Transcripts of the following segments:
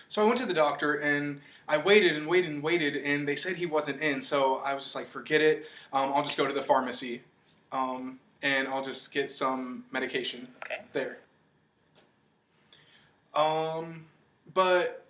So I went to the doctor and I waited and waited and waited, and they said he wasn't in. So I was just like, forget it. I'll just go to the pharmacy, and I'll just get some medication Okay. there. Um, but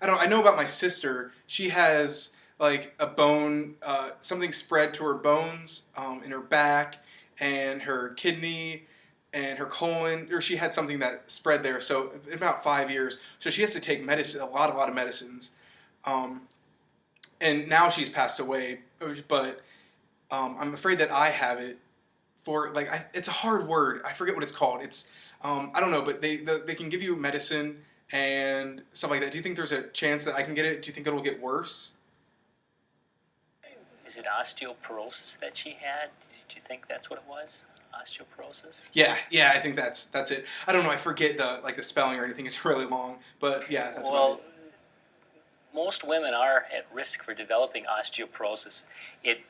I don't. I know about my sister. She has like a bone, something spread to her bones, in her back, and her kidney, and her colon. Or she had something that spread there. So in about 5 years. So she has to take medicine, a lot of medicines. Um, and now she's passed away. But I'm afraid that I have it. For like, it's a hard word. I forget what it's called. It's I don't know, but they can give you medicine and stuff like that. Do you think there's a chance that I can get it? Do you think it'll get worse? Is it osteoporosis that she had? Do you think that's what it was? Osteoporosis? Yeah, I think that's it. I don't know. I forget the spelling or anything. It's really long, but yeah, that's about Well, it. most women are at risk for developing osteoporosis. It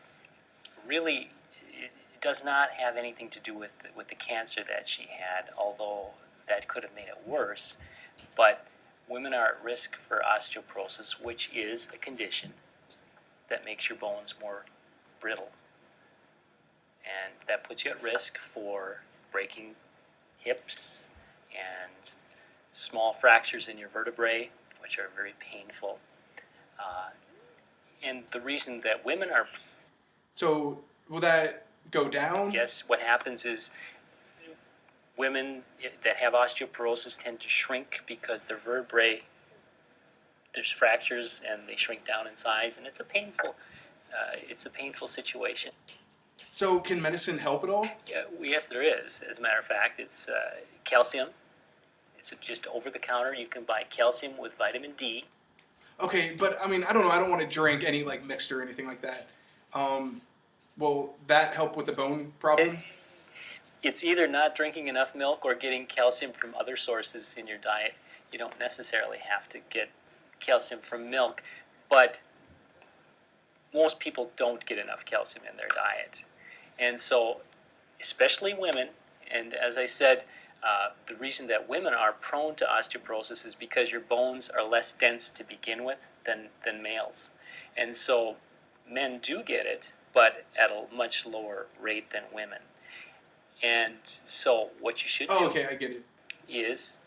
really it does not have anything to do with the cancer that she had, although that could have made it worse. But women are at risk for osteoporosis, which is a condition that makes your bones more brittle. And that puts you at risk for breaking hips and small fractures in your vertebrae, which are very painful. Uh, and the reason that women are, So will that go down? yes, what happens is women that have osteoporosis tend to shrink because their vertebrae, there's fractures and they shrink down in size, and it's a painful situation. So can medicine help at all? Yeah, yes, there is. As a matter of fact, it's calcium. It's just over the counter. You can buy calcium with vitamin D. Okay, but I mean, I don't know. I don't want to drink any like mixture or anything like that. Um, will that help with the bone problem? It's either not drinking enough milk or getting calcium from other sources in your diet. You don't necessarily have to get calcium from milk, but most people don't get enough calcium in their diet. And so, especially women, and as I said, the reason that women are prone to osteoporosis is because your bones are less dense to begin with than males. And so men do get it, but at a much lower rate than women. And so what you should Oh, do okay, I get it. is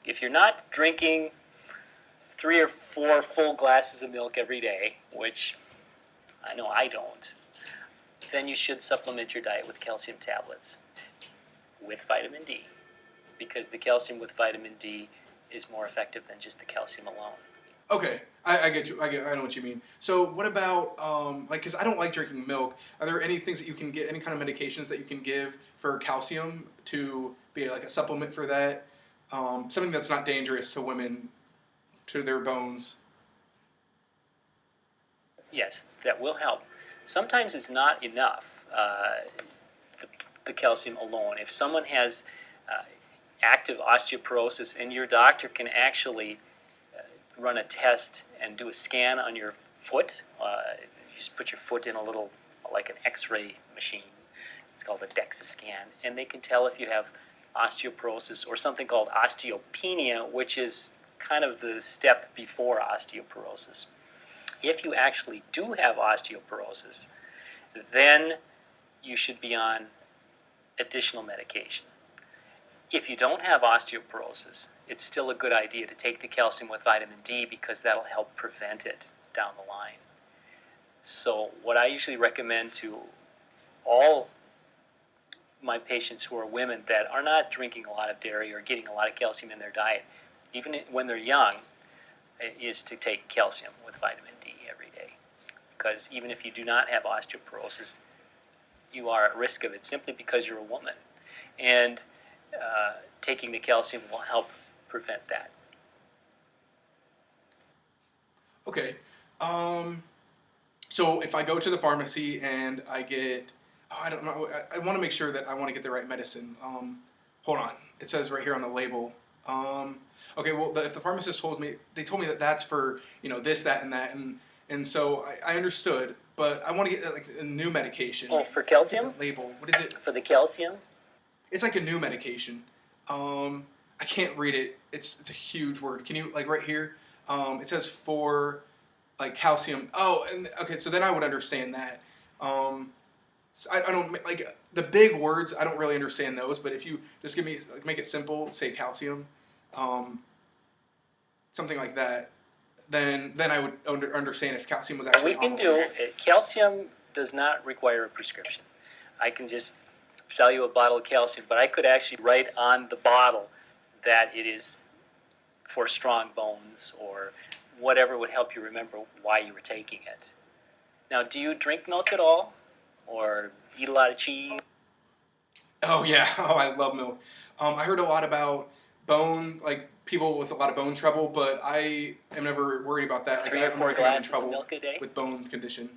if you're not drinking 3 or 4 full glasses of milk every day, which I know I don't, then you should supplement your diet with calcium tablets with vitamin D, because the calcium with vitamin D is more effective than just the calcium alone. Okay, I get you. I know what you mean. So what about like, because I don't like drinking milk. Are there any things that you can get, any kind of medications that you can give for calcium to be like a supplement for that? Something that's not dangerous to women, to their bones. Yes, that will help. Sometimes it's not enough, the, the calcium alone. If someone has uh, active osteoporosis, and your doctor can actually run a test and do a scan on your foot. You just put your foot in a little, like an X-ray machine. It's called a DEXA scan, and they can tell if you have osteoporosis or something called osteopenia, which is kind of the step before osteoporosis. If you actually do have osteoporosis, then you should be on additional medication. If you don't have osteoporosis, it's still a good idea to take the calcium with vitamin D, because that'll help prevent it down the line. So what I usually recommend to all my patients who are women that are not drinking a lot of dairy or getting a lot of calcium in their diet, even when they're young, is to take calcium with vitamin D every day. Because even if you do not have osteoporosis, you are at risk of it simply because you're a woman. And taking the calcium will help prevent that. Okay. Um, so if I go to the pharmacy and I get, oh, I don't know, I want to make sure that I want to get the right medicine. Hold on. It says right here on the label. Okay, well, if the pharmacist told me, they told me that that's for, this, that, and that, and so I understood, but I want to get like a new medication. Oh, for I forget calcium? the label. What is it? For the calcium? It's like a new medication. I can't read it. It's a huge word. Can you like right here? It says for like calcium. Oh, and okay, so then I would understand that. Um, I don't like the big words. I don't really understand those. But if you just give me like make it simple, say calcium, um, something like that, then I would understand if calcium was What actually we on can the do, label. calcium does not require a prescription. I can just sell you a bottle of calcium, but I could actually write on the bottle that it is for strong bones or whatever would help you remember why you were taking it. Now, do you drink milk at all? Or eat a lot of cheese? Oh yeah. Oh, I love milk. I heard a lot about bone, like people with a lot of bone trouble, but I am never worried about that. Like Three or I'm four never gonna get in glasses of trouble milk a day? with bone condition.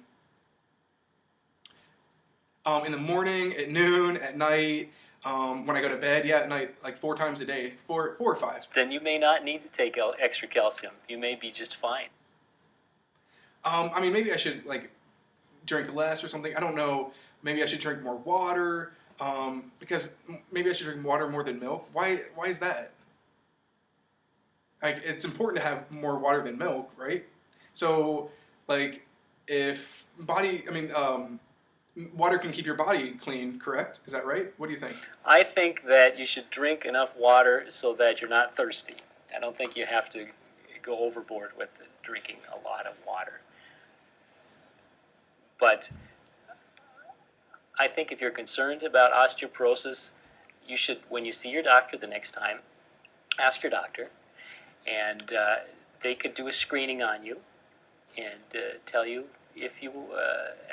In the morning, at noon, at night, when I go to bed, yeah, at night, like 4 times a day, four or five. Then you may not need to take extra calcium. You may be just fine. I mean, maybe I should like drink less or something. I don't know. Maybe I should drink more water. Because maybe I should drink water more than milk. Why is that? Like, it's important to have more water than milk, right? So, like, if body, I mean, water can keep your body clean, correct? Is that right? What do you think? I think that you should drink enough water so that you're not thirsty. I don't think you have to go overboard with drinking a lot of water. But I think if you're concerned about osteoporosis, you should, when you see your doctor the next time, ask your doctor, and they could do a screening on you and tell you if you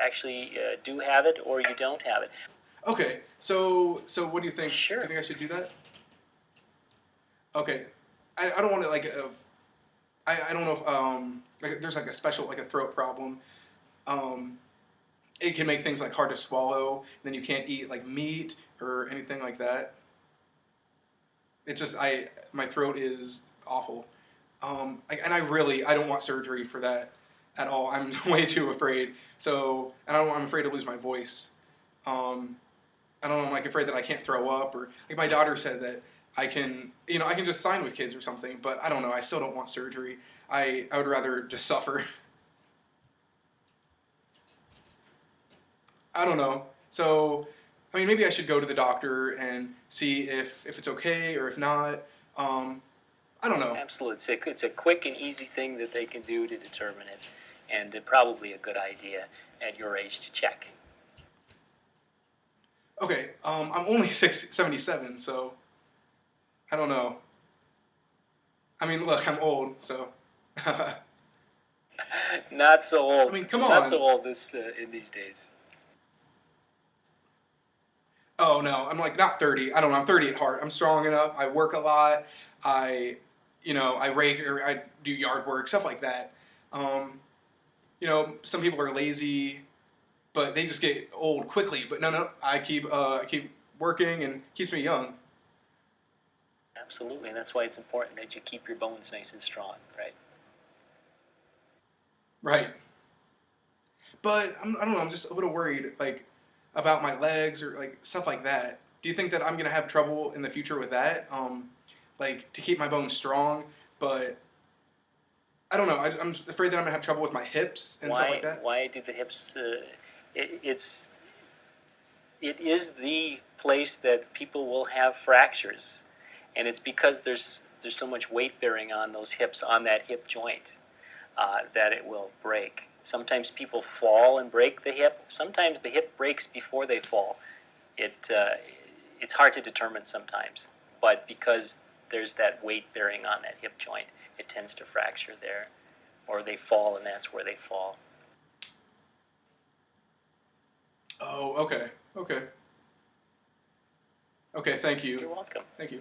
actually do have it or you don't have it. Okay, so what do you think? Sure. Do you think I should do that? Okay, I don't want to like I don't know if like there's like a special like a throat problem. Um, it can make things like hard to swallow. And then you can't eat like meat or anything like that. It's just I my throat is awful. And I don't want surgery for that at all. I'm way too afraid. So and I'm afraid to lose my voice. Um, I don't know. I'm like afraid that I can't throw up or like my daughter said that I can I can just sign with kids or something. But I don't know. I still don't want surgery. I would rather just suffer. I don't know. So, I mean, maybe I should go to the doctor and see if it's okay or if not. Um, I don't know. Absolutely. It's a quick and easy thing that they can do to determine it, and probably a good idea at your age to check. Okay, I'm only 77, so I don't know. I mean, look, I'm old, so. Not so old. I mean, come Not so on. old in these days. Oh no, I'm like not 30. I don't know. I'm 30 at heart. I'm strong enough. I work a lot. I, I rake or I do yard work, stuff like that. Um, some people are lazy, but they just get old quickly. But no, I keep working and keeps me young. Absolutely, and that's why it's important that you keep your bones nice and strong, right? Right. But I don't know. I'm just a little worried, like about my legs or like stuff like that. Do you think that I'm gonna have trouble in the future with that? Like to keep my bones strong, but I don't know. I'm afraid that I'm gonna have trouble with my hips and stuff like Why? that. Why do the hips? It is the place that people will have fractures, and it's because there's so much weight bearing on those hips, on that hip joint, that it will break. Sometimes people fall and break the hip. Sometimes the hip breaks before they fall. It's hard to determine sometimes, but because there's that weight bearing on that hip joint, it tends to fracture there, or they fall and that's where they fall. Oh, okay, okay, okay. Thank You're you, welcome. thank you.